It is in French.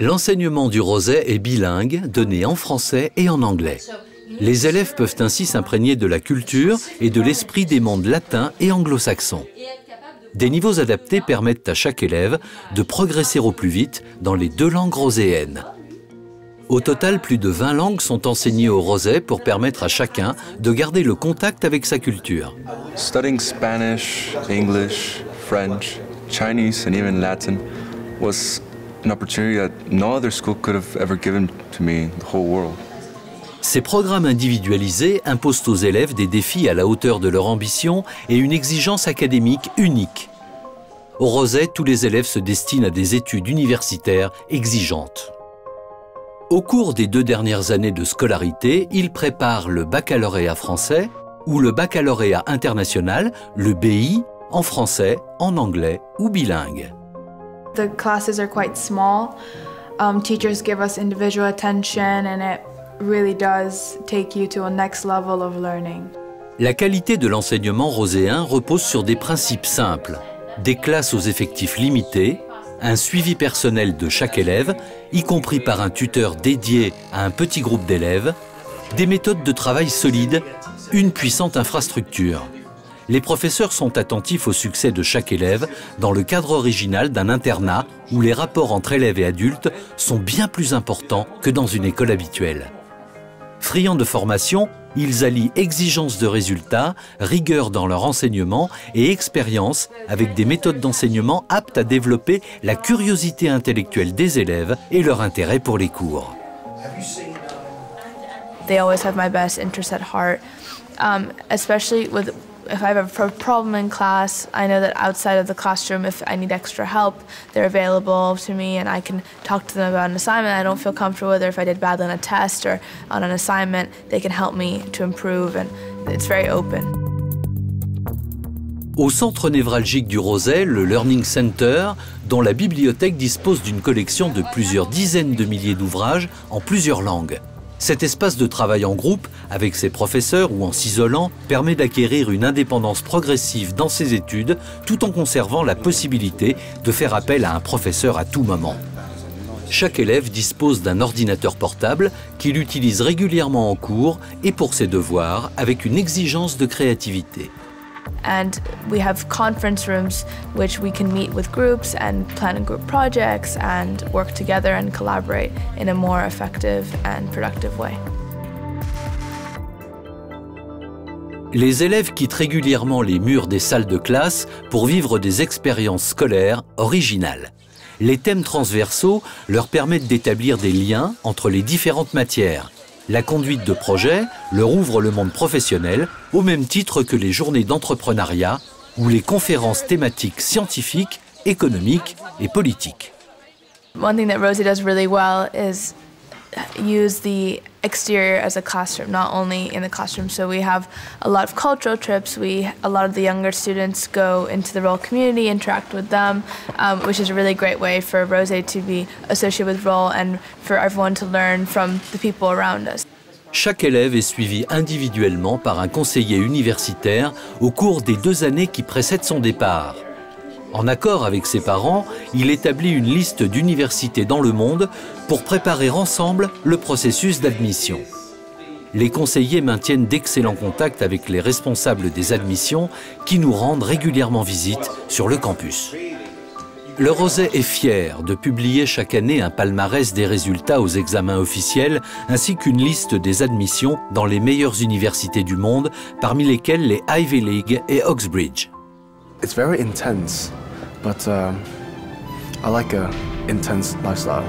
L'enseignement du Rosay est bilingue, donné en français et en anglais. Les élèves peuvent ainsi s'imprégner de la culture et de l'esprit des mondes latins et anglo-saxons. Des niveaux adaptés permettent à chaque élève de progresser au plus vite dans les 2 langues roséennes. Au total, plus de 20 langues sont enseignées au Rosay pour permettre à chacun de garder le contact avec sa culture. Studying Spanish, English, French, Chinese and even Latin was an opportunity that no other school could have ever given to me in the whole world. Ces programmes individualisés imposent aux élèves des défis à la hauteur de leur ambition et une exigence académique unique. Au Rosay, tous les élèves se destinent à des études universitaires exigeantes. Au cours des 2 dernières années de scolarité, ils préparent le baccalauréat français ou le baccalauréat international, le BI, en français, en anglais ou bilingue. The classes are quite small. Teachers give us individual attention and it really does take you to a next level of learning. La qualité de l'enseignement roséen repose sur des principes simples. Des classes aux effectifs limités, un suivi personnel de chaque élève, y compris par un tuteur dédié à un petit groupe d'élèves, des méthodes de travail solides, une puissante infrastructure. Les professeurs sont attentifs au succès de chaque élève dans le cadre original d'un internat où les rapports entre élèves et adultes sont bien plus importants que dans une école habituelle. Friands de formation, ils allient exigence de résultats, rigueur dans leur enseignement et expérience avec des méthodes d'enseignement aptes à développer la curiosité intellectuelle des élèves et leur intérêt pour les cours. They always have my best interests at heart, especially if I have a problem in class. I know that outside of the classroom, if I need extra help, they're available to me and I can talk to them about an assignment I don't feel comfortable with, or if I did badly on a test or on an assignment, they can help me to improve, and it's very open. Au centre névralgique du Rosay, le Learning Center, dont la bibliothèque dispose d'une collection de plusieurs dizaines de milliers d'ouvrages en plusieurs langues. Cet espace de travail en groupe, avec ses professeurs ou en s'isolant, permet d'acquérir une indépendance progressive dans ses études, tout en conservant la possibilité de faire appel à un professeur à tout moment. Chaque élève dispose d'un ordinateur portable qu'il utilise régulièrement en cours et pour ses devoirs, avec une exigence de créativité. And we have conference rooms which we can meet with groups and plan group projects and work together and collaborate in a more effective and productive way. Les élèves quittent régulièrement les murs des salles de classe pour vivre des expériences scolaires originales. Les thèmes transversaux leur permettent d'établir des liens entre les différentes matières. La conduite de projet leur ouvre le monde professionnel au même titre que les journées d'entrepreneuriat ou les conférences thématiques scientifiques, économiques et politiques. One thing that Rosie does really well is use the exterior as a classroom, not only in the classroom. So we have a lot of cultural trips. A lot of the younger students go into the Roll community, interact with them, which is a really great way for Rosie to be associated with Roll and for everyone to learn from the people around us. Chaque élève est suivi individuellement par un conseiller universitaire au cours des 2 années qui précèdent son départ. En accord avec ses parents, il établit une liste d'universités dans le monde pour préparer ensemble le processus d'admission. Les conseillers maintiennent d'excellents contacts avec les responsables des admissions qui nous rendent régulièrement visite sur le campus. Le Rosay est fier de publier chaque année un palmarès des résultats aux examens officiels ainsi qu'une liste des admissions dans les meilleures universités du monde, parmi lesquelles les Ivy League et Oxbridge. It's very intense, but I like an intense lifestyle.